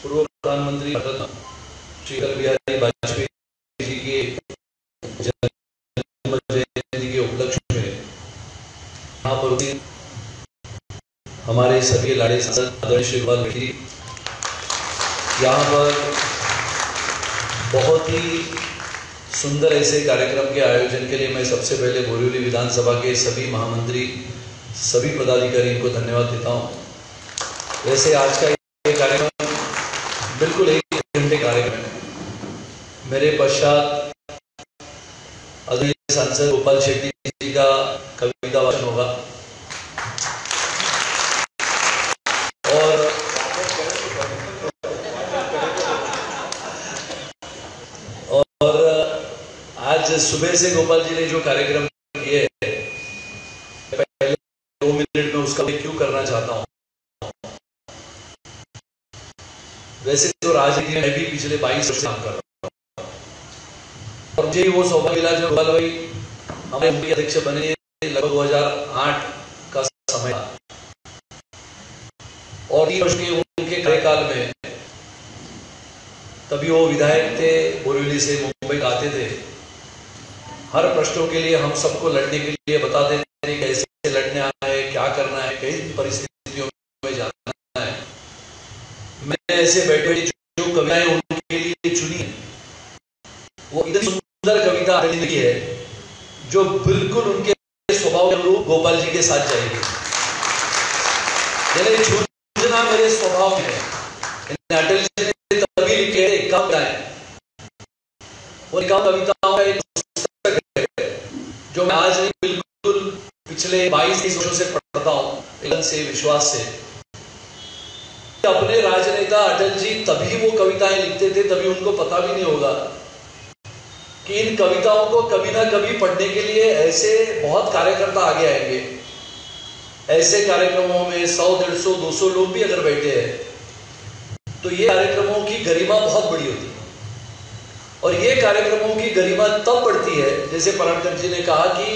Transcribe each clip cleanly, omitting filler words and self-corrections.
पूर्व प्रधानमंत्री श्री अटल बिहारी वाजपेयी जी के जन्म जयंती के उपलक्ष्य में यहाँ पर हमारे सभी लाड़े सांसद आदरणीय श्री गोपाल भाई जी यहाँ पर बहुत ही सुंदर ऐसे कार्यक्रम के आयोजन के लिए मैं सबसे पहले बोरिवली विधानसभा के सभी महामंत्री, सभी पदाधिकारी को धन्यवाद देता हूँ। वैसे आज का ये कार्यक्रम बिल्कुल 1 घंटे कार्यक्रम है। मेरे पश्चात आदरणीय सांसद गोपाल शेट्टी जी का कविता वाचन होगा और आज सुबह से गोपाल जी ने जो कार्यक्रम किए पहले 2 मिनट में उसका क्यों करना चाहता हूं। वैसे तो राजनीति में भी पिछले 22 वर्ष काम कर रहा हूं और मुझे वो सौभाग्य मिला जब गोपाल भाई हमारे एमपी अध्यक्ष बने लगभग 2008 का समय था और 3 वर्ष के उनके कार्यकाल में तभी वो विधायक थे, बोरिवली से मुंबई आते थे। हर प्रश्नों के लिए हम सबको लड़ने के लिए बताते थे कैसे लड़ने आना है, क्या करना है, किन परिस्थितियों में जाना है। मैंने ऐसे बैठे जो कविताएं उनके लिए चुनी है वो इतनी सुंदर कविता लिखी है जो बिल्कुल उनके स्वभाव के अनुरूप गोपाल जी के साथ जाएगी। यानी छूना मेरे स्वभाव में है। अटल जी ने तभी लिखे कविताएं और कविताओं का एक पुस्तक है जो मैं आज नहीं बिल्कुल पिछले 22-23 वर्षों से पढ़ता हूँ, लगन से, विश्वास से। अपने राजनेता अटल जी तभी वो कविताएं लिखते थे, तभी उनको पता भी नहीं होगा कि इन कविताओं को कभी ना कभी पढ़ने के लिए ऐसे बहुत कार्यकर्ता आगे आएंगे। ऐसे कार्यक्रमों में 100, 150, 200 लोग भी अगर बैठे हैं तो ये कार्यक्रमों की गरिमा बहुत बड़ी होती है। और ये कार्यक्रमों की गरिमा तब बढ़ती है, जैसे परांकर जी ने कहा कि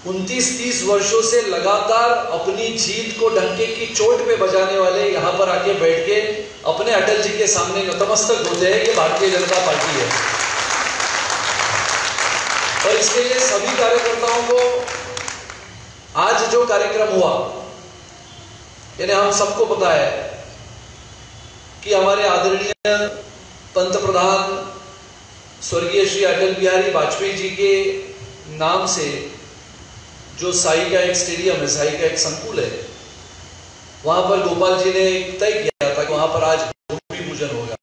29-30 वर्षों से लगातार अपनी जीत को डंके की चोट पे बजाने वाले यहां पर आके बैठ के अपने अटल जी के सामने नतमस्तक होते हैं। ये भारतीय जनता पार्टी है और इसके लिए सभी कार्यकर्ताओं को आज जो कार्यक्रम हुआ, यानी हम सबको पता है कि हमारे आदरणीय पंत प्रधान स्वर्गीय श्री अटल बिहारी वाजपेयी जी के नाम से जो साई का एक स्टेडियम है, साई का एक संकुल है, वहां पर गोपाल जी ने तय किया था कि वहां पर आज भूमि पूजन होगा।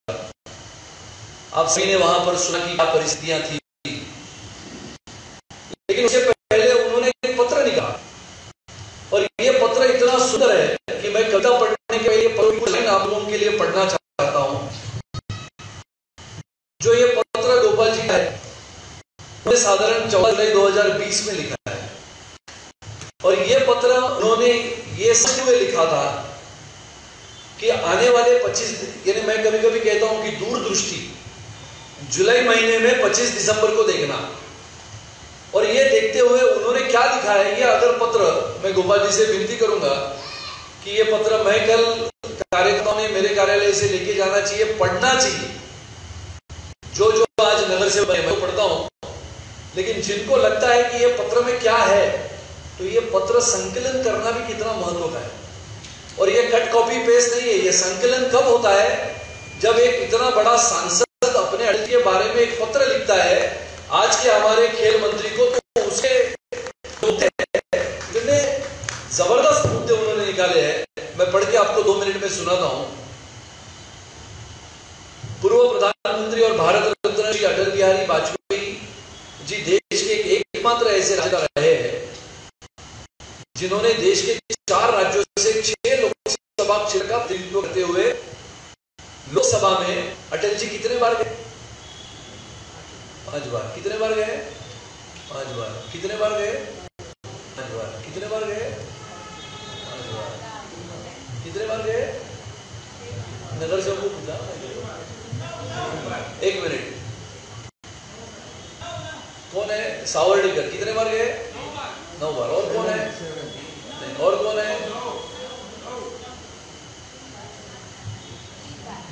आप सभी ने वहां पर सुना कि क्या परिस्थितियां थी, लेकिन उससे पहले उन्होंने एक पत्र लिखा और ये पत्र इतना सुंदर है कि मैं कविता पढ़ने के लिए आप लोगों के लिए पढ़ना चाहता हूं। जो ये पत्र गोपाल जी का है उन्होंने साधारण 14 जुलाई 2020 में लिखा है और ये पत्र उन्होंने ये समझते हुए लिखा था कि आने वाले 25, यानी मैं कभी कभी कहता हूं कि दूरदृष्टि, जुलाई महीने में 25 दिसंबर को देखना। और ये देखते हुए उन्होंने क्या लिखा है, ये अगर पत्र मैं गोपाल जी से विनती करूंगा कि ये पत्र मैं कल कार्यकर्ताओं ने मेरे कार्यालय से लेके जाना चाहिए, पढ़ना चाहिए। जो जो आज नगर से मैं पढ़ता हूं, लेकिन जिनको लगता है कि ये पत्र में क्या है, तो ये पत्र संकलन करना भी कितना महत्व का है। और ये कट कॉपी पेस्ट नहीं है, ये संकलन कब होता है जब एक इतना बड़ा सांसद अपने अटल के बारे में एक पत्र लिखता है आज के हमारे खेल मंत्री को, तो उसके इतने जबरदस्त मुद्दे उन्होंने निकाले हैं। मैं पढ़ के आपको 2 मिनट में सुनाता हूं। पूर्व प्रधानमंत्री और भारत रत्न श्री अटल बिहारी वाजपेयी जी देश के एकमात्र ऐसे राजा रहे हैं जिन्होंने देश के 4 राज्यों से 6 लोकसभा क्षेत्र का प्रतिनिधित्व करते हुए लोकसभा में अटल जी कितने बार गए? 5 बार। कितने बार गए? 5 बार। कितने बार गए? 5 बार। कितने बार गए? 5 बार। कितने बार गए? नगर से हमको पूछा। 1 मिनट। कौन है? सावर्णिकर। कितने बार गए? 9 बार। और कौन है? और कौन है?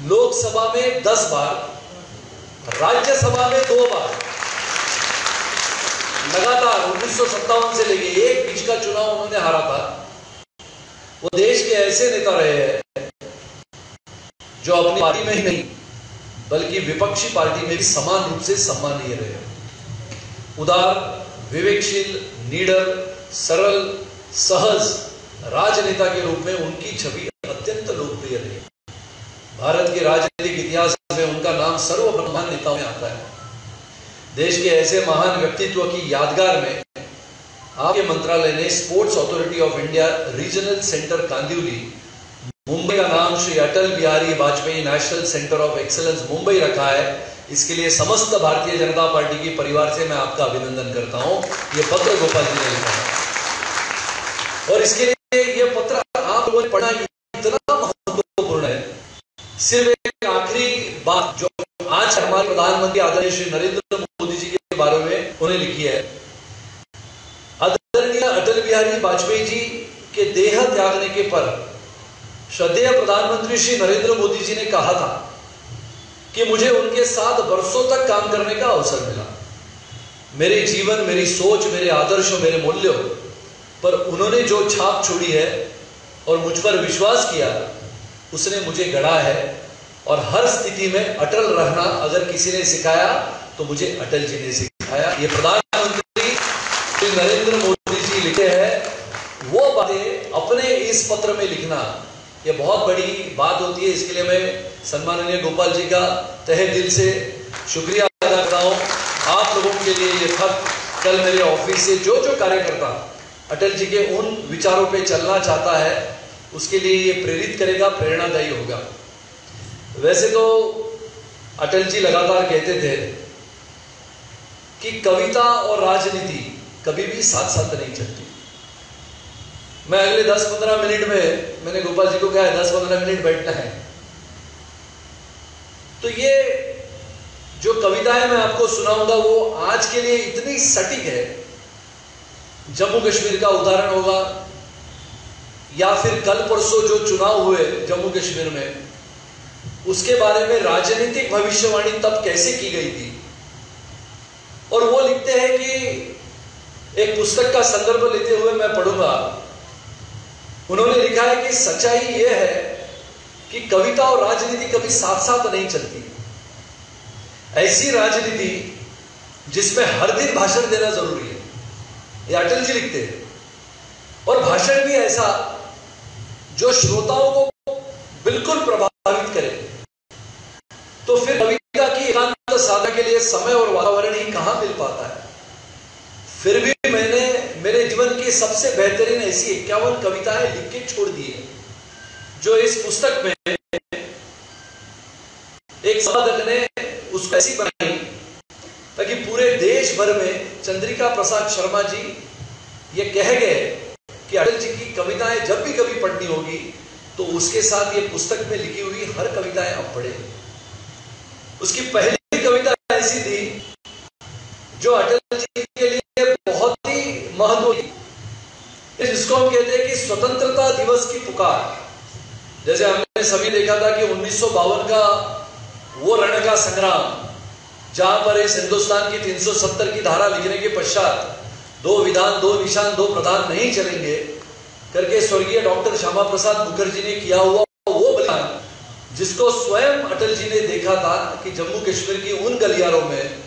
लोकसभा में 10 बार, राज्यसभा में 2 बार लगातार 1957 से लेके एक बीच का चुनाव उन्होंने हारा था। वो देश के ऐसे नेता रहे हैं जो अपनी पार्टी में ही नहीं बल्कि विपक्षी पार्टी में भी समान रूप से सम्मानीय रहे। उदार, विवेकशील, निडर, सरल, सहज राजनेता के रूप में उनकी छवि अत्यंत लोकप्रिय रही। भारत के राजनीतिक इतिहास में उनका नाम सर्वप्रधान नेताओं में आता है। देश के ऐसे महान व्यक्तित्व की यादगार में आपके मंत्रालय ने sports authority of India regional centre Kandivali, Mumbai का नाम Shri Atal Bihari Vajpayee national centre of excellence Mumbai रखा है। इसके लिए समस्त भारतीय जनता पार्टी के परिवार से मैं आपका अभिनंदन करता हूं। यह पत्र गोपाल जी ने लिखा है और इसके लिए यह पत्र आप लोगों ने पढ़ना इतना महत्वपूर्ण है। सिर्फ एक आखिरी बात जो आज हमारे प्रधानमंत्री आदरणीय श्री नरेंद्र मोदी जी के बारे में उन्हें लिखी है। आदरणीय अटल बिहारी वाजपेयी जी के देह त्यागने के पर श्रद्धेय प्रधानमंत्री श्री नरेंद्र मोदी जी ने कहा था कि मुझे उनके साथ वर्षों तक काम करने का अवसर मिला। मेरे जीवन, मेरी सोच, मेरे आदर्श, मेरे मूल्यों पर उन्होंने जो छाप छोड़ी है और मुझ पर विश्वास किया, उसने मुझे गढ़ा है। और हर स्थिति में अटल रहना अगर किसी ने सिखाया तो मुझे अटल जी ने सिखाया। ये प्रधानमंत्री श्री नरेंद्र मोदी जी लिखे हैं वो बातें अपने इस पत्र में लिखना, ये बहुत बड़ी बात होती है। इसके लिए मैं सम्माननीय गोपाल जी का तहे दिल से शुक्रिया अदा करता हूँ। आप लोगों के लिए ये खत कल मेरे ऑफिस से जो कार्यकर्ता अटल जी के उन विचारों पे चलना चाहता है उसके लिए ये प्रेरित करेगा, प्रेरणादायी होगा। वैसे तो अटल जी लगातार कहते थे कि कविता और राजनीति कभी भी साथ साथ नहीं चलती। मैं अगले 10-15 मिनट में, मैंने गोपाल जी को कहा है 10-15 मिनट बैठना है, तो ये जो कविताएं मैं आपको सुनाऊंगा वो आज के लिए इतनी सटीक है। जम्मू कश्मीर का उदाहरण होगा या फिर कल परसों जो चुनाव हुए जम्मू कश्मीर में, उसके बारे में राजनीतिक भविष्यवाणी तब कैसे की गई थी। और वो लिखते हैं कि एक पुस्तक का संदर्भ लेते हुए मैं पढ़ूंगा। उन्होंने लिखा है कि सच्चाई यह है कि कविता और राजनीति कभी साथ साथ नहीं चलती। ऐसी राजनीति जिसमें हर दिन भाषण देना जरूरी है, ये अटल जी लिखते हैं। और भाषण भी ऐसा जो श्रोताओं को बिल्कुल प्रभावित करे। तो फिर कविता की एकांत साधना के लिए समय और वातावरण ही कहां मिल पाता है। फिर भी मैंने मेरे जीवन की सबसे बेहतरीन ऐसी 51 कविताएं लिख के छोड़ दी है, जो इस पुस्तक में एक संपादक ने उसको ऐसी बनाई ताकि पूरे देश भर में चंद्रिका प्रसाद शर्मा जी ये कह गए कि अटल जी की कविताएं जब भी कभी पढ़नी होगी तो उसके साथ ये पुस्तक में लिखी हुई हर कविताएं आप पढ़े। उसकी पहली कविता ऐसी थी जो अटल जी के लिए बहुत ही महत्वपूर्ण, जिसको हम कहते हैं कि स्वतंत्रता दिवस की पुकार। जैसे हमने सभी देखा था कि 1952 का वो रण का संग्राम, जहां पर इस हिंदुस्तान की 370 की धारा लिखने के पश्चात 2 विधान 2 निशान 2 प्रधान नहीं चलेंगे करके स्वर्गीय डॉक्टर श्यामा प्रसाद मुखर्जी ने किया हुआ वो बलिदान, जिसको स्वयं अटल जी ने देखा था कि जम्मू कश्मीर की उन गलियारों में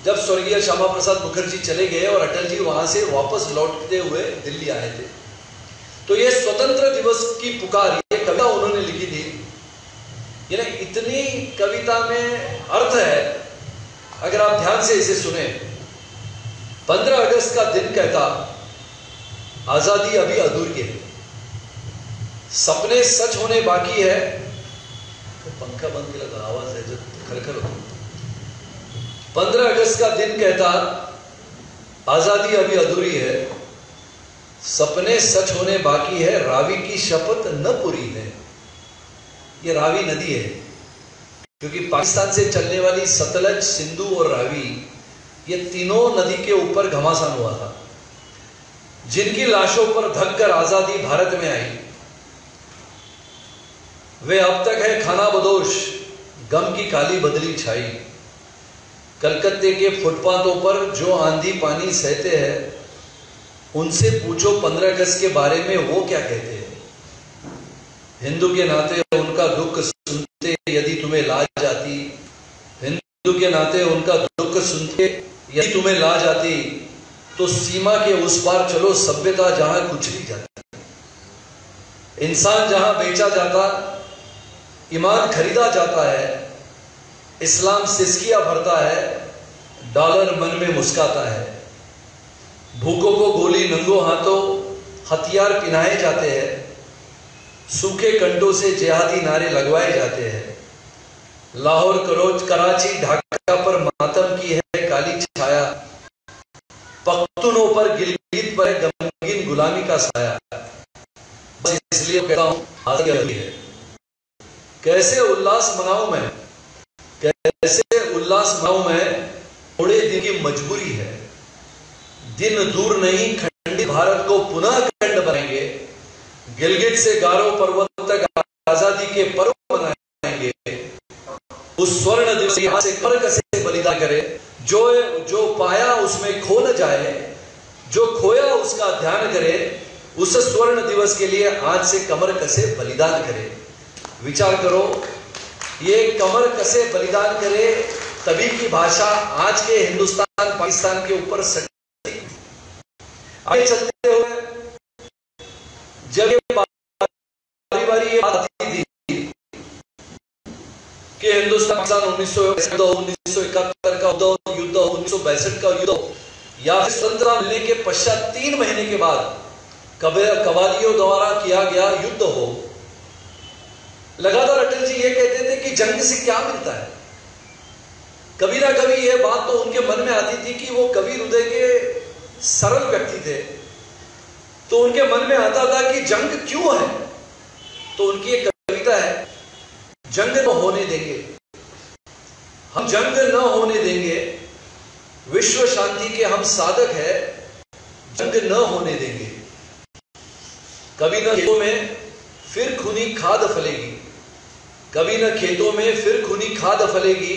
जब स्वर्गीय श्यामा प्रसाद मुखर्जी चले गए और अटल जी वहां से वापस लौटते हुए दिल्ली आए थे। तो ये स्वतंत्र दिवस की पुकार, ये कविता उन्होंने लिखी थी। ये इतनी कविता में अर्थ है, अगर आप ध्यान से इसे सुने। 15 अगस्त का दिन कहता, आजादी अभी अधूरी है, सपने सच होने बाकी है। तो पंखा बंद के लगा, आवाज है जो खरखर होती। 15 अगस्त का दिन कहता, आजादी अभी अधूरी है, सपने सच होने बाकी है, रावी की शपथ न पूरी है। ये रावी नदी है, क्योंकि पाकिस्तान से चलने वाली सतलज, सिंधु और रावी, ये तीनों नदी के ऊपर घमासान हुआ था, जिनकी लाशों पर ढककर आजादी भारत में आई। वे अब तक है खाना बदोश, गम की काली बदली छाई। कलकत्ते के फुटपाथों पर जो आंधी पानी सहते हैं, उनसे पूछो 15 अगस्त के बारे में वो क्या कहते हैं। हिंदू के नाते उनका दुख सुनते यदि तुम्हें लाज आती, हिंदू के नाते उनका दुख सुनते यदि तुम्हें लाज आती, तो सीमा के उस पार चलो, सभ्यता जहां कुचली जाती। इंसान जहां बेचा जाता, ईमान खरीदा जाता है, इस्लाम सिसकियां भरता है, डॉलर मन में मुस्काता है। भूखों को गोली नंगो हाथों हथियार पिनाए जाते हैं, सूखे कंडों से जिहादी नारे लगवाए जाते हैं। लाहौर, कराची, ढाका पर मातम की है काली छाया, पख्तूनों पर, गिलगित पर गमगीन गुलामी का साया। बस इसलिए कहता हूं हाथ है। कैसे उल्लास मनाऊं मैं, कैसे उल्लास मनाऊं मैं, थोड़े दिन की मजबूरी है। दिन दूर नहीं, खंडित भारत को पुनः खंड बनाएंगे। गिलगित से गारो पर्वत तक आजादी के पर्व मनाएंगे। उस स्वर्ण दिवस से कर कैसे बलिदान करे, जो पाया उसमें खो न जाए, जो खोया उसका ध्यान करे। उस स्वर्ण दिवस के लिए आज से कमर कसे बलिदान करे। विचार करो, ये कमर कसे बलिदान करे, तभी की भाषा आज के हिंदुस्तान पाकिस्तान के ऊपर सटी। आगे चलते हुए जब बारी बारी ये बात आती थी कि हिंदुस्तान पाकिस्तान 1971 का युद्ध, 1962 का युद्ध, या फिर स्वतंत्रता मिलने के पश्चात 3 महीने के बाद कबालियों द्वारा किया गया युद्ध हो, लगातार अटल जी ये कहते थे कि जंग से क्या मिलता है। कभी ना कभी यह बात तो उनके मन में आती थी कि वो कवि हृदय के सरल व्यक्ति थे, तो उनके मन में आता था कि जंग क्यों है। तो उनकी एक कविता है, जंग न होने देंगे, हम जंग न होने देंगे, विश्व शांति के हम साधक है, जंग न होने देंगे। कभी न खेतों में फिर खूनी खाद फलेगी, कभी न खेतों में फिर खूनी खाद फलेगी,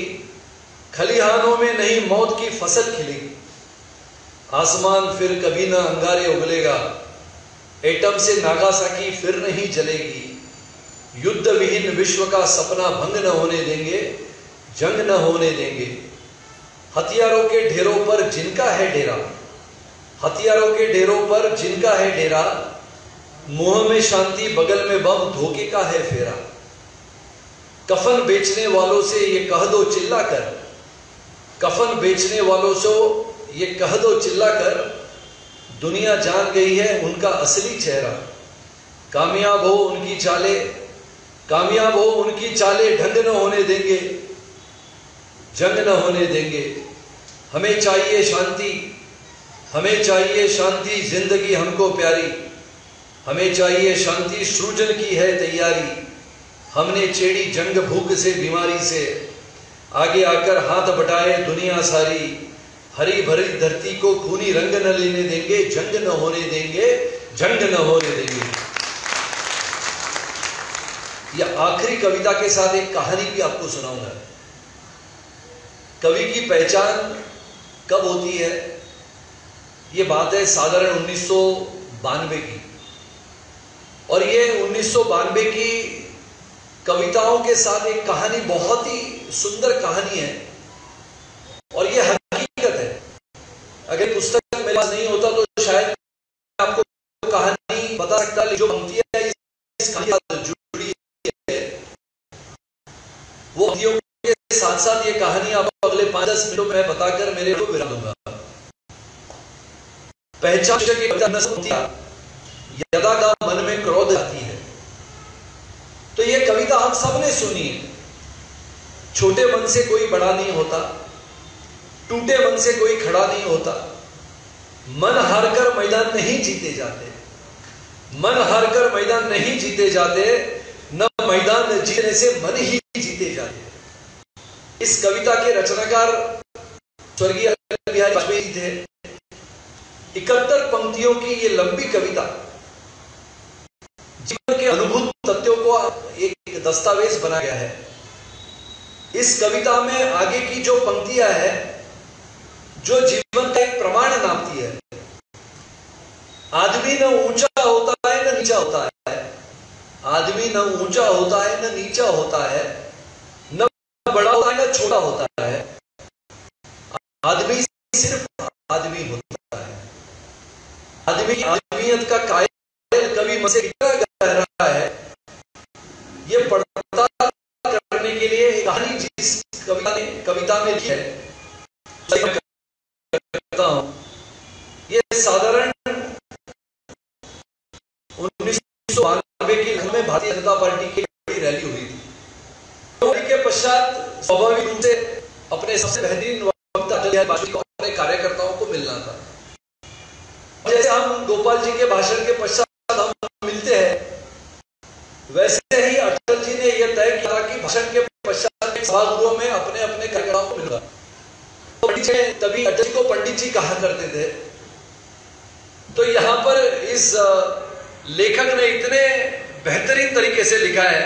खलिहानों में नहीं मौत की फसल खिलेगी। आसमान फिर कभी न अंगारे उगलेगा, एटम से नागासाकी फिर नहीं जलेगी। युद्ध विहीन विश्व का सपना भंग न होने देंगे, जंग न होने देंगे। हथियारों के ढेरों पर जिनका है डेरा, हथियारों के ढेरों पर जिनका है डेरा, मुंह में शांति बगल में बम धोखे का है फेरा। कफन बेचने वालों से ये कह दो चिल्ला कर, कफन बेचने वालों से ये कह दो चिल्ला कर, दुनिया जान गई है उनका असली चेहरा। कामयाब हो उनकी चाले, कामयाब हो उनकी चाले, ढंग न होने देंगे, जंग न होने देंगे। हमें चाहिए शांति, हमें चाहिए शांति, जिंदगी हमको प्यारी, हमें चाहिए शांति, सृजन की है तैयारी। हमने छेड़ी जंग भूख से, बीमारी से, आगे आकर हाथ बटाए दुनिया सारी। हरी भरी धरती को खूनी रंग न लेने देंगे, जंग न होने देंगे, जंग न होने देंगे। यह आखिरी कविता के साथ एक कहानी भी आपको सुनाऊंगा। कवि की पहचान कब होती है, यह बात है साधारण 1992 की, और ये 1992 की कविताओं के साथ एक कहानी, बहुत ही सुंदर कहानी है, और ये हकीकत है। अगर पुस्तक मेरे पास नहीं होता तो शायद आपको कहानी बता सकता, जो पंक्तियां इस कहानी से जुड़ी है, वो पंक्तियों के साथ साथ ये कहानी आपको अगले 5-10 मिनटों में बताकर मेरे को विराम दूंगा। पहचान के यदा का मन में क्रोध आती है। तो ये कविता हम सबने सुनी है। छोटे मन से कोई बड़ा नहीं होता, टूटे मन से कोई खड़ा नहीं होता, मन हारकर मैदान नहीं जीते जाते, मन हारकर मैदान नहीं जीते जाते, न मैदान जीतने से मन ही जीते जाते। इस कविता के रचनाकार स्वर्गीय अटल बिहारी वाजपेयी थे। 71 पंक्तियों की ये लंबी कविता जीवन के अनुभूत तथ्यों को एक एक दस्तावेज बनाया गया है। इस कविता में आगे की जो पंक्तियां है जो जीवन का एक प्रमाण नापती है। आदमी न ऊंचा होता है न नीचा होता है, आदमी न ऊंचा होता है न नीचा होता है, न बड़ा होता है न छोटा होता है, आदमी सिर्फ आदमी होता है। आदमी आदमियत का कायल कवि मन से कितना गहरा है, ये पढ़ता करने के लिए एक कहानी जिस कविता में लिखी है करता हूं। ये साधारण 1992 की लखनऊ में भारतीय जनता पार्टी की बड़ी रैली हुई थी। रैली के पश्चात स्वाभाविक रूप से अपने सबसे बेहतरीन वक्ता अटल बिहारी वाजपेयी को अपने कार्यकर्ताओं को मिलना था। जैसे हम गोपाल जी के भाषण के पश्चात हम मिलते हैं, वैसे ही अटल जी ने यह तय किया कि भाषण के पश्चात सभागृह में अपने अपने कार्यकर्ताओं को मिलूंगा। तो तभी अटल जी को पंडित जी कहा करते थे। तो यहां पर इस लेखक ने इतने बेहतरीन तरीके से लिखा है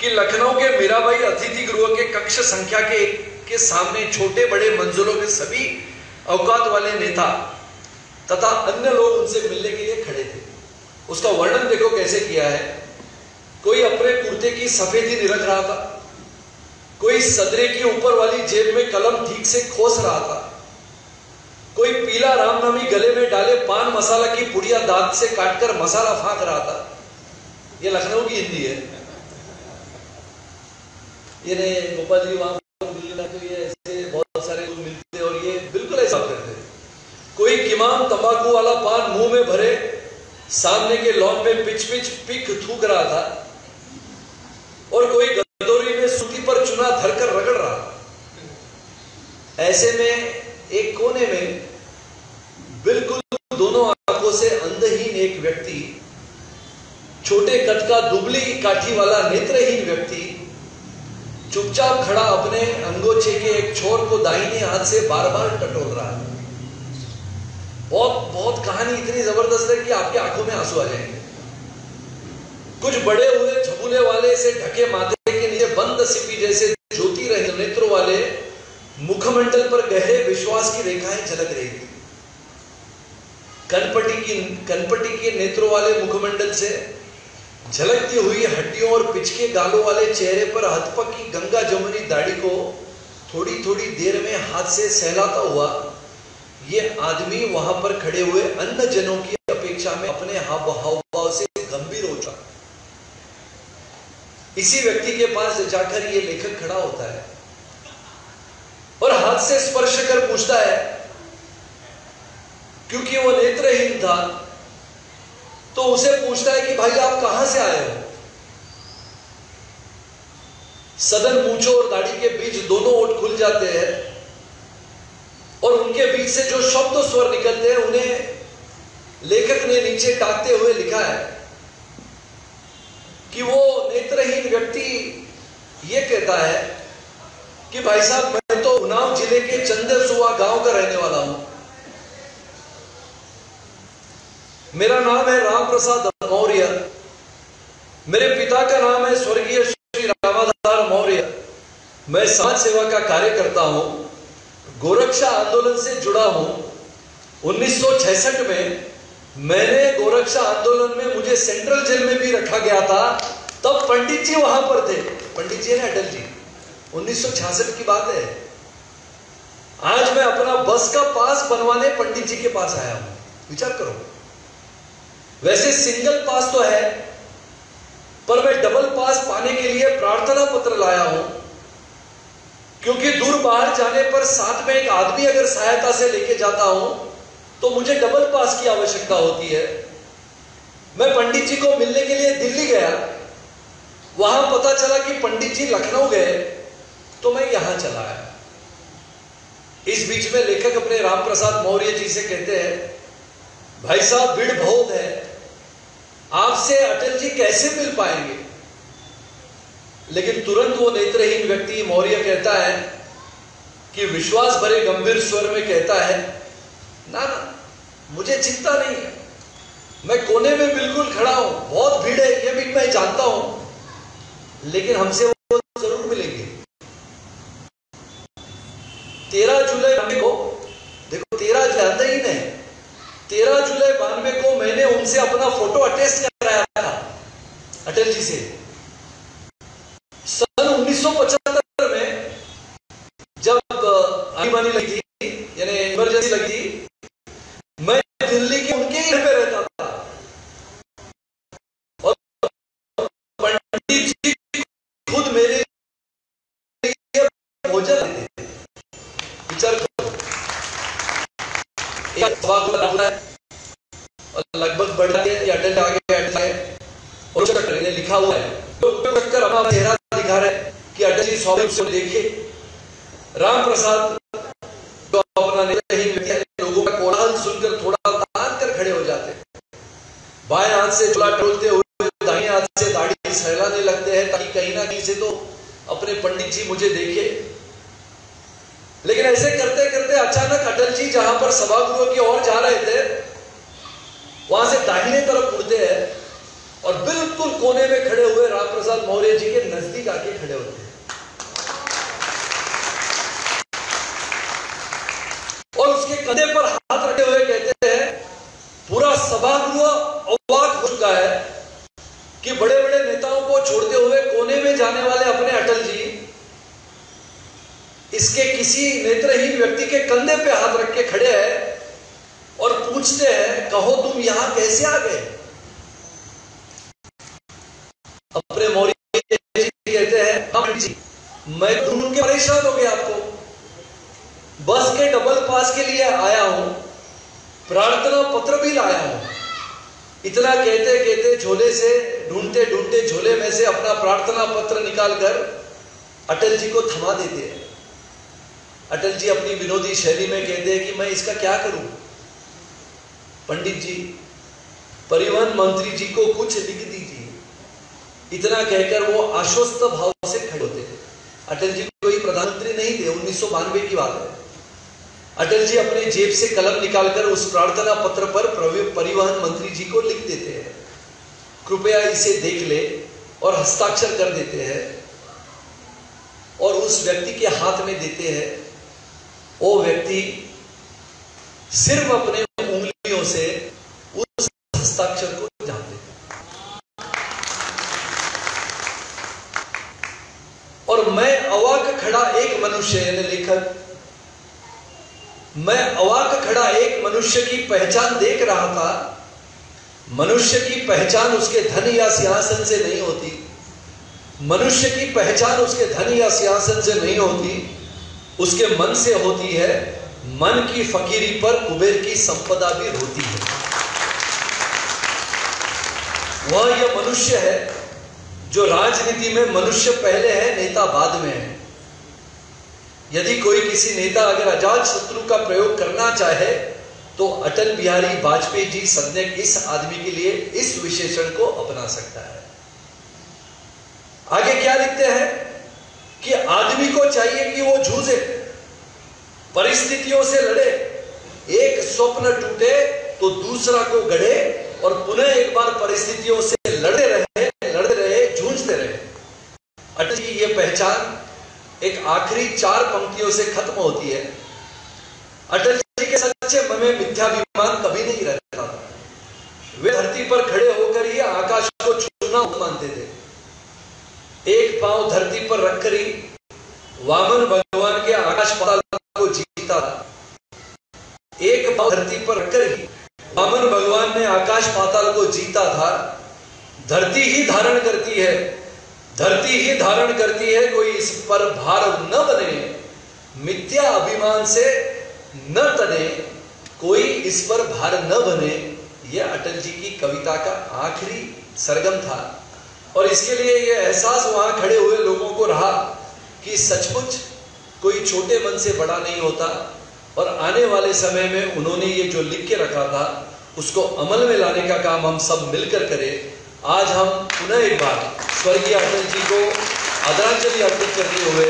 कि लखनऊ के मीराबाई अतिथि गृह के कक्ष संख्या के सामने छोटे बड़े मंजिलों के सभी औकात वाले नेता तथा अन्य लोग उनसे मिलने के लिए खड़े थे। उसका वर्णन देखो कैसे किया है। कोई अपने कुर्ते की सफेदी निरख रहा था, कोई सदरे की ऊपर वाली जेब में कलम ठीक से खोस रहा था, कोई पीला रामनामी गले में डाले पान मसाला की पुड़िया दांत से काटकर मसाला फांक रहा था। ये लखनऊ की हिंदी है। ये नहीं गोपाल जी वहां दिल्ली में तो ये ऐसे बहुत सारे लोग मिलते और ये बिल्कुल ऐसा करते। कोई किमान तंबाकू वाला पान मुंह में भरे सामने के लॉन में पिच पिच पिक थूक रहा था और कोई गदोरी में सूती पर चुना धरकर रगड़ रहा। ऐसे में एक कोने में बिल्कुल दोनों आंखों से अंधहीन एक व्यक्ति, छोटे कद का दुबली काठी वाला नेत्रहीन व्यक्ति चुपचाप खड़ा अपने अंगोछे के एक छोर को दाहिने हाथ से बार बार टटोल रहा है। बहुत बहुत कहानी इतनी जबरदस्त है कि आपकी आंखों में आंसू आ जाएंगे। कुछ बड़े हुए झबूले वाले से ढके माथे के नीचे बंद सिपी जैसे ज्योति रहे नेत्रों वाले मुखमंडल पर गहरे विश्वास की रेखाएं झलक रही थी। कनपटी के नेत्रों वाले मुखमंडल से झलकती हुई हड्डियों और पिचके गालों वाले चेहरे पर हथपक की गंगा जमुनी दाढ़ी को थोड़ी थोड़ी देर में हाथ से सहलाता हुआ ये आदमी वहां पर खड़े हुए अन्य जनों की अपेक्षा में अपने हाव से गंभीर हो उठा। इसी व्यक्ति के पास जाकर ये लेखक खड़ा होता है और हाथ से स्पर्श कर पूछता है, क्योंकि वो नेत्रहीन था तो उसे पूछता है कि भाई आप कहां से आए हो। सदन मूंछों और दाढ़ी के बीच दोनों ओठ खुल जाते हैं और उनके बीच से जो शब्द स्वर निकलते हैं उन्हें लेखक ने नीचे टाकते हुए लिखा है कि वो नेत्रहीन व्यक्ति ये कहता है कि भाई साहब मैं तो उन्नाव जिले के चंदेसुआ गांव का रहने वाला हूं। मेरा नाम है राम प्रसाद मौर्य। मेरे पिता का नाम है स्वर्गीय श्री रामाधार मौर्य। मैं समाज सेवा का कार्य करता हूं, गोरक्षा आंदोलन से जुड़ा हूं। 1966 में मैंने गोरक्षा आंदोलन में मुझे सेंट्रल जेल में भी रखा गया था, तब पंडित जी वहां पर थे। पंडित जी ने अटल जी 1966 की बात है। आज मैं अपना बस का पास बनवाने पंडित जी के पास आया हूं। विचार करो। वैसे सिंगल पास तो है, पर मैं डबल पास पाने के लिए प्रार्थना पत्र लाया हूं, क्योंकि दूर बाहर जाने पर साथ में एक आदमी अगर सहायता से लेके जाता हूं तो मुझे डबल पास की आवश्यकता होती है। मैं पंडित जी को मिलने के लिए दिल्ली गया, वहां पता चला कि पंडित जी लखनऊ गए, तो मैं यहां चला आया। इस बीच में लेखक अपने राम प्रसाद मौर्य जी से कहते हैं, भाई साहब भीड़ बहुत है, आपसे अटल जी कैसे मिल पाएंगे। लेकिन तुरंत वो नेत्रहीन व्यक्ति मौर्य कहता है कि विश्वास भरे गंभीर स्वर में कहता है, ना ना मुझे चिंता नहीं है, मैं कोने में बिल्कुल खड़ा हूं, बहुत भीड़ है ये भी मैं जानता हूं, लेकिन हमसे वो जरूर मिलेंगे। 13 जुलाई 92 को, देखो 13 ज्यादा ही नहीं, 13 जुलाई 92 को मैंने उनसे अपना फोटो अटेस्ट कराया था अटल जी से। सन 1975 में जब आनी लगी थी, यानी इमरजेंसी लगी थी, मैं दिल्ली के उनके ही घर पे रहता था और पंडित जी खुद मेरे लिए भोजन देते थे। विचार करो, एक सभा है और लगभग बढ़ रही है, अटल आगे और चक्कर लिखा हुआ है, तो चक्कर अपना चेहरा दिखा रहे हैं कि अटल जी स्वाभाविक से देखिए। राम प्रसाद तो अपना नहीं, लोगों का कोलाहल सुनकर थोड़ा तान कर खड़े हो जाते, बाएं हाथ से चूल्हा टोलते हुए दाहिने हाथ से दाढ़ी सहलाने लगते हैं ताकि कहीं ना कहीं से तो अपने पंडित जी मुझे देखे। लेकिन ऐसे करते करते अचानक अटल जी जहां पर सभागृह की ओर जा रहे थे, वहां से दाहिने तरफ मुड़ते हैं और बिल्कुल कोने में खड़े हुए राम प्रसाद मौर्य जी के नजदीक आके खड़े होते हैं और उसके कंधे पर हाथ रखे हुए कहते हैं, पूरा सभागृह अवाक हो चुका है कि बड़े बड़े नेताओं को छोड़ते हुए कोने में जाने वाले अपने अटल जी इसके किसी नेत्रहीन व्यक्ति के कंधे पे हाथ रख के खड़े हैं और पूछते हैं, कहो तुम यहां कैसे आ गए? अपने मौर्य जी कहते हैं, हाँ जी, मैं ढूंढ के परेशान हो गया, आपको बस के डबल पास के लिए आया हूं, प्रार्थना पत्र भी लाया हूं। इतना कहते कहते झोले से ढूंढते ढूंढते झोले में से अपना प्रार्थना पत्र निकालकर अटल जी को थमा देते हैं। अटल जी अपनी विनोदी शैली में कहते हैं कि मैं इसका क्या करूं पंडित जी, परिवहन मंत्री जी को कुछ लिख दीजिए। इतना कहकर वो आश्वस्त भाव से खड़े होते हैं। अटल जी कोई प्रधानमंत्री नहीं थे, 1992 की बात है। अटल जी अपने जेब से कलम निकालकर उस प्रार्थना पत्र पर परिवहन मंत्री जी को लिख देते हैं, कृपया इसे देख ले, और हस्ताक्षर कर देते हैं और उस व्यक्ति के हाथ में देते हैं। वो व्यक्ति सिर्फ अपने उंगलियों से उस हस्ताक्षर को जान देते हैं और मैं अवाक खड़ा एक मनुष्य, यानी लेखक, मैं अवाक खड़ा एक मनुष्य की पहचान देख रहा था। मनुष्य की पहचान उसके धन या सिंहासन से नहीं होती, मनुष्य की पहचान उसके धन या सिंहासन से नहीं होती, उसके मन से होती है। मन की फकीरी पर कुबेर की संपदा भी होती है। वह यह मनुष्य है जो राजनीति में मनुष्य पहले है, नेता बाद में है। यदि कोई किसी नेता अगर अजात शत्रु का प्रयोग करना चाहे तो अटल बिहारी वाजपेयी जी सदैव इस आदमी के लिए इस विशेषण को अपना सकता है। आगे क्या लिखते हैं कि आदमी को चाहिए कि वो जूझे, परिस्थितियों से लड़े, एक स्वप्न टूटे तो दूसरा को गढ़े और पुनः एक बार परिस्थितियों से लड़ते रहे, जूझते रहे। अटल जी की यह पहचान एक आखिरी 4 पंक्तियों से खत्म होती है। अटल जी के सच्चे मन में मिथ्याभिमान कभी नहीं रहता था। वे धरती पर खड़े होकर ही आकाश को छूना मानते थे। एक पांव धरती पर रखकर ही वामन भगवान के आकाश पाताल को जीता था। एक पांव धरती पर रखकर ही वामन भगवान ने आकाश पाताल को जीता था। धरती ही धारण करती है, धरती ही धारण करती है, कोई इस पर भार न बने, मिथ्या अभिमान से न तने, कोई इस पर भार न बने। यह अटल जी की कविता का आखिरी सरगम था और इसके लिए यह एहसास वहां खड़े हुए लोगों को रहा कि सचमुच कोई छोटे मन से बड़ा नहीं होता। और आने वाले समय में उन्होंने ये जो लिख के रखा था उसको अमल में लाने का काम हम सब मिलकर करें। आज हम पुनः एक बार स्वर्गीय अटल जी को आदरांजलि अर्पित करते हुए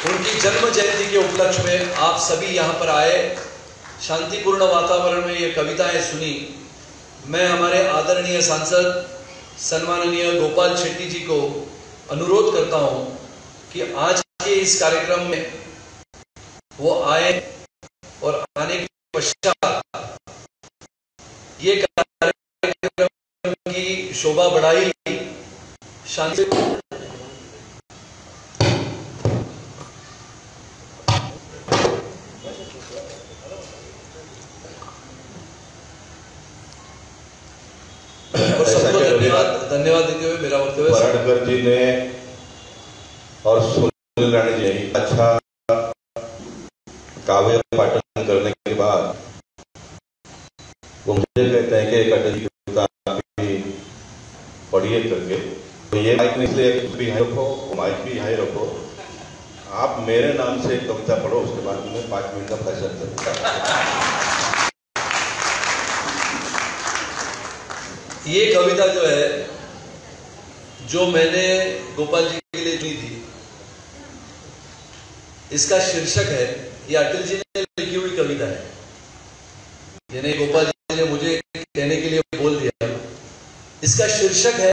उनकी जन्म जयंती के उपलक्ष्य में आप सभी यहाँ पर आए, शांतिपूर्ण वातावरण में ये कविताएं सुनी। मैं हमारे आदरणीय सांसद सन्माननीय गोपाल शेट्टी जी को अनुरोध करता हूं कि आज के इस कार्यक्रम में वो आए और आने के पश्चात ये कार्यक्रम की शोभा बढ़ाई शांति और सबको धन्यवाद देते हुए मेरा वक्तव्य पराडकर जी ने और सुनील राणे जी ने अच्छा काव्य पाठन करने के बाद वो मुझे कहते हैं कि एक अटल जी की कविता पढ़िए करके, तो ये माइक इसलिए भी यहाँ रखो, माइक भी यहाँ रखो, आप मेरे नाम से एक कविता पढ़ो, उसके बाद मैं 5 मिनट का भाषण करूँगा। ये कविता जो है, जो मैंने गोपाल जी के लिए चुनी थी, इसका शीर्षक है, ये अटल जी ने लिखी हुई कविता है, यानी गोपाल जी ने मुझे कहने के लिए बोल दिया। इसका शीर्षक है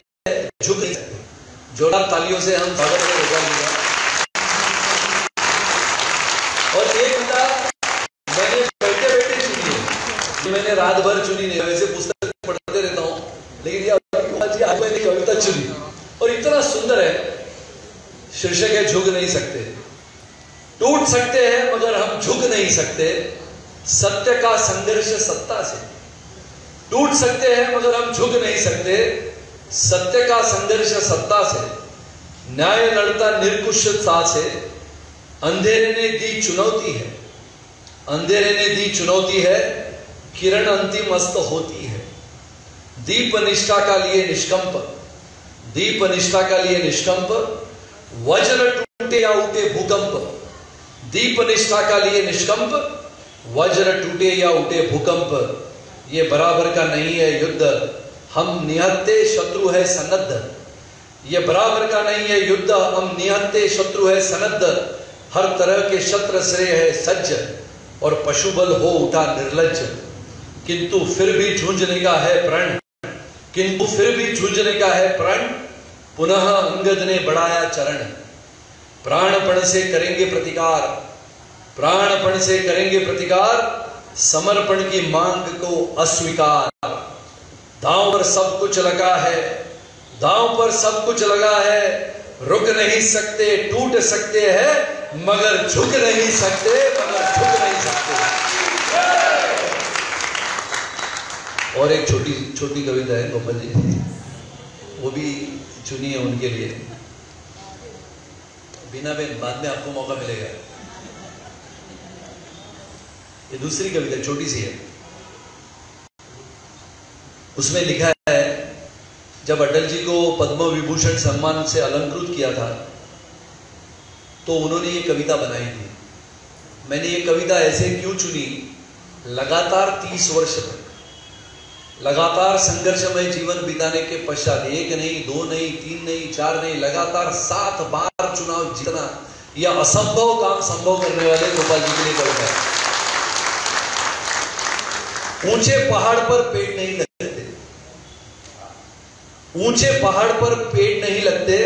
झुक नहीं सकते। जोरदार तालियों से हम स्वागत करें गोपाल जी का। और ये कविता मैंने बैठे बैठे चुनी है, मैंने रात भर चुनी नहीं, वैसे पुस्तक पढ़ते रहता हूँ, लेकिन ये गोपाल जी आज मैंने कविता चुनी और इतना सुंदर है। शीर्षक है झुक नहीं सकते। टूट सकते हैं मगर हम झुक नहीं सकते, सत्य का संघर्ष सत्ता से। टूट सकते हैं मगर हम झुक नहीं सकते, सत्य का संघर्ष सत्ता से। न्याय लड़ता निर्कुशलता से, अंधेरे ने दी चुनौती है, अंधेरे ने दी चुनौती है, किरण अंतिम अस्त होती है। दीप निष्ठा का लिए निष्कंप, दीप निष्ठा का लिए निष्कंप, वज्र टूटे या उठे भूकंप। दीप निष्ठा का लिए निष्कंप, वज्र टूटे या उठे भूकंप। ये बराबर का नहीं है युद्ध, हम निहत्ते शत्रु है सनद्ध। ये बराबर का नहीं है युद्ध, हम निहत्ते शत्रु है सनद्ध। हर तरह के शस्त्र श्रेय है सज्ज, और पशुबल हो उठा निर्लज्ज। किंतु फिर भी झुंझने का है प्रण, किंतु फिर भी झुंझने का है प्रण। पुनः अंगद ने बढ़ाया चरण। प्राणपण से करेंगे प्रतिकार, प्राणपण से करेंगे प्रतिकार, समर्पण की मांग को अस्वीकार। दांव पर सब कुछ लगा है, दांव पर सब कुछ लगा है, रुक नहीं सकते, टूट सकते हैं मगर झुक नहीं सकते, मगर झुक नहीं सकते। और एक छोटी छोटी कविता है गोपाल जी, वो भी चुनी है उनके लिए। बीना बेन, बाद में आपको मौका मिलेगा। ये दूसरी कविता छोटी सी है। उसमें लिखा है, जब अटल जी को पद्म विभूषण सम्मान से अलंकृत किया था तो उन्होंने ये कविता बनाई थी। मैंने ये कविता ऐसे क्यों चुनी, लगातार 30 वर्ष तक लगातार संघर्षमय जीवन बिताने के पश्चात, 1 नहीं, 2 नहीं, 3 नहीं, 4 नहीं, लगातार 7 बार चुनाव जीतना, यह असंभव काम संभव करने वाले गोपाल जी के लिए कविता है। ऊंचे पहाड़ पर पेड़ नहीं लगते, ऊंचे पहाड़ पर पेड़ नहीं लगते,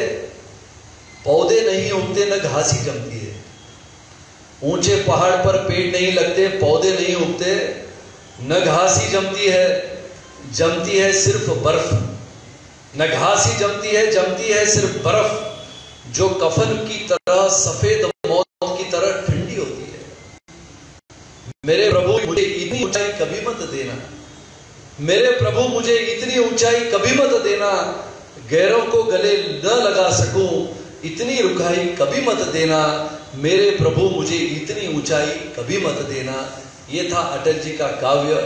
पौधे नहीं उगते न घासी जमती है। ऊंचे पहाड़ पर पेड़ नहीं लगते, पौधे नहीं उगते, न घासी जमती है, जमती है सिर्फ बर्फ। न घासी जमती है सिर्फ बर्फ, जो कफन की तरह सफेद, मौत की तरह ठंडी होती है। मेरे प्रभु मुझे इतनी ऊंचाई कभी मत देना, मेरे प्रभु मुझे इतनी ऊंचाई कभी मत देना, गैरों को गले न लगा सकूं इतनी रुखाई कभी मत देना, मेरे प्रभु मुझे इतनी ऊंचाई कभी मत देना। ये था अटल जी का काव्य।